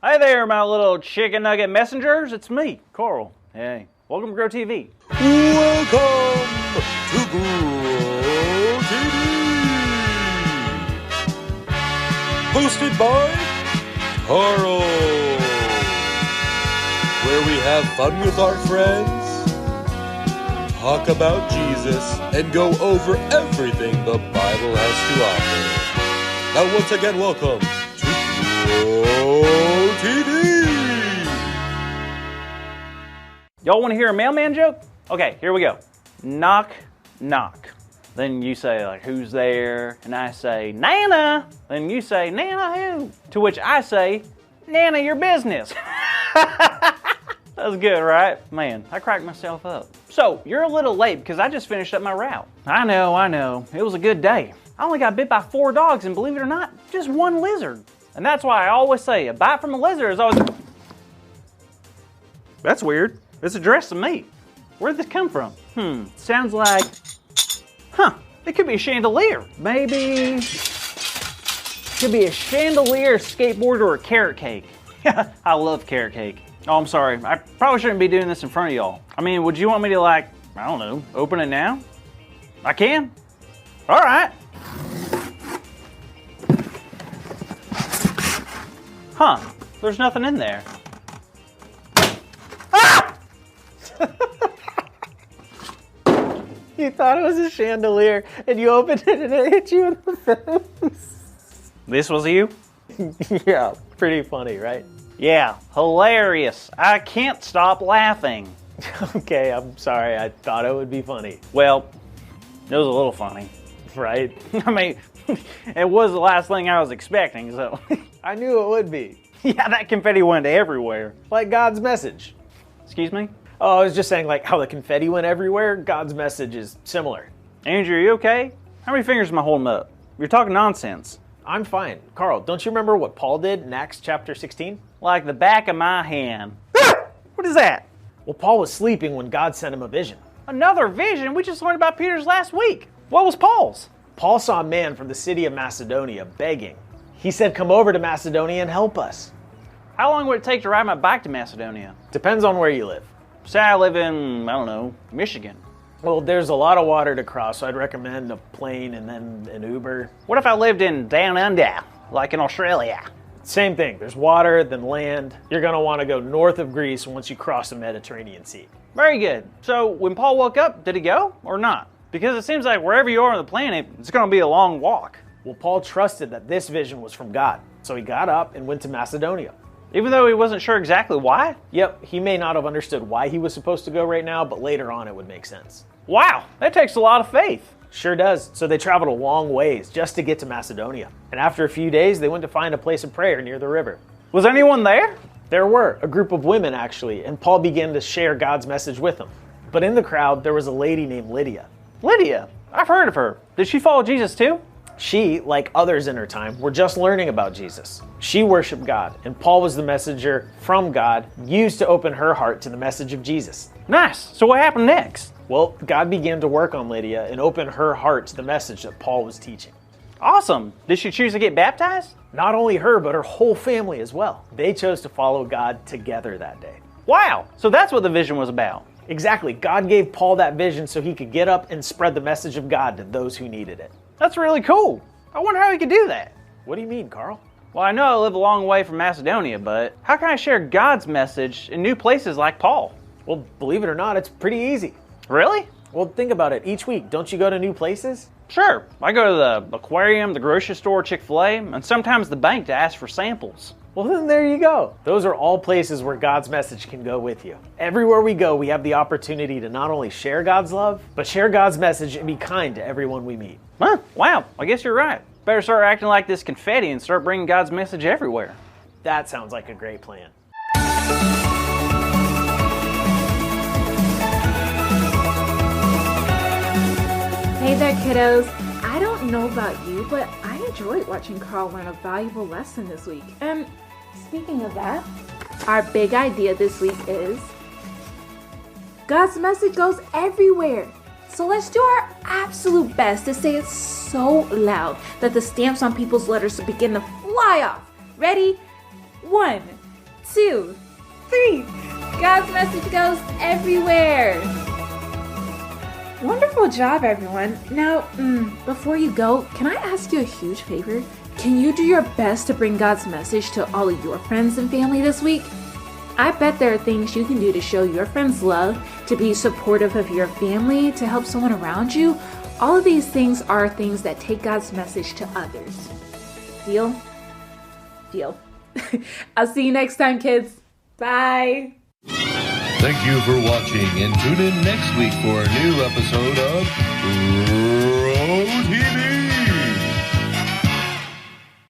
Hey there, my little chicken nugget messengers. It's me, Carl. Hey, welcome to Grow TV. Welcome to Grow TV. Hosted by Carl. Where we have fun with our friends, talk about Jesus, and go over everything the Bible has to offer. Now once again, welcome to Grow TV. Y'all want to hear a mailman joke? Okay, here we go. Knock, knock. Then you say, like, who's there? And I say, Nana. Then you say, Nana who? To which I say, Nana, your business. That was good, right? Man, I cracked myself up. So, you're a little late because I just finished up my route. I know. It was a good day. I only got bit by 4 dogs and believe it or not, just 1 lizard. And that's why I always say a bite from a lizard is always... That's weird. It's addressed to me. Where'd this come from? Sounds like... It could be a chandelier. Maybe... Could be a chandelier, skateboard, or a carrot cake. I love carrot cake. Oh, I'm sorry. I probably shouldn't be doing this in front of y'all. I mean, would you want me to, like, I don't know, open it now? I can? All right. There's nothing in there. Ah! You thought it was a chandelier, and you opened it and it hit you in the face. This was you? Yeah, pretty funny, right? Yeah, hilarious. I can't stop laughing. Okay, I'm sorry. I thought it would be funny. Well, it was a little funny. Right? I mean, it was the last thing I was expecting, so. I knew it would be. Yeah, that confetti went everywhere. Like God's message. Excuse me? Oh, I was just saying, like, how the confetti went everywhere, God's message is similar. Andrew, are you okay? How many fingers am I holding up? You're talking nonsense. I'm fine. Carl, don't you remember what Paul did in Acts chapter 16? Like the back of my hand. What is that? Well, Paul was sleeping when God sent him a vision. Another vision? We just learned about Peter's last week. What was Paul's? Paul saw a man from the city of Macedonia begging. He said, come over to Macedonia and help us. How long would it take to ride my bike to Macedonia? Depends on where you live. Say I live in, I don't know, Michigan. Well, there's a lot of water to cross, so I'd recommend a plane and then an Uber. What if I lived in down under, like in Australia? Same thing. There's water, then land. You're going to want to go north of Greece once you cross the Mediterranean Sea. Very good. So when Paul woke up, did he go or not? Because it seems like wherever you are on the planet, it's going to be a long walk. Well, Paul trusted that this vision was from God, so he got up and went to Macedonia. Even though he wasn't sure exactly why? Yep, he may not have understood why he was supposed to go right now, but later on it would make sense. Wow, that takes a lot of faith. Sure does. So they traveled a long ways just to get to Macedonia. And after a few days, they went to find a place of prayer near the river. Was anyone there? There were, a group of women actually, and Paul began to share God's message with them. But in the crowd, there was a lady named Lydia. Lydia? I've heard of her. Did she follow Jesus too? She, like others in her time, were just learning about Jesus. She worshiped God, and Paul was the messenger from God used to open her heart to the message of Jesus. Nice. So what happened next? Well, God began to work on Lydia and open her heart to the message that Paul was teaching. Awesome. Did she choose to get baptized? Not only her, but her whole family as well. They chose to follow God together that day. Wow. So that's what the vision was about. Exactly. God gave Paul that vision so he could get up and spread the message of God to those who needed it. That's really cool. I wonder how he could do that. What do you mean, Carl? Well, I know I live a long way from Macedonia, but how can I share God's message in new places like Paul? Well, believe it or not, it's pretty easy. Really? Well, think about it. Each week, don't you go to new places? Sure. I go to the aquarium, the grocery store, Chick-fil-A, and sometimes the bank to ask for samples. Well, then there you go. Those are all places where God's message can go with you. Everywhere we go, we have the opportunity to not only share God's love, but share God's message and be kind to everyone we meet. Huh, wow, I guess you're right. Better start acting like this confetti and start bringing God's message everywhere. That sounds like a great plan. Hey there, kiddos. I don't know about you, but I enjoyed watching Carl learn a valuable lesson this week. And speaking of that, our big idea this week is God's message goes everywhere. So let's do our absolute best to say it so loud that the stamps on people's letters begin to fly off. Ready? 1, 2, 3. God's message goes everywhere. Wonderful job, everyone. Now, before you go, can I ask you a huge favor? Can you do your best to bring God's message to all of your friends and family this week? I bet there are things you can do to show your friends love, to be supportive of your family, to help someone around you. All of these things are things that take God's message to others. Deal? Deal. I'll see you next time, kids. Bye. Thank you for watching, and tune in next week for a new episode of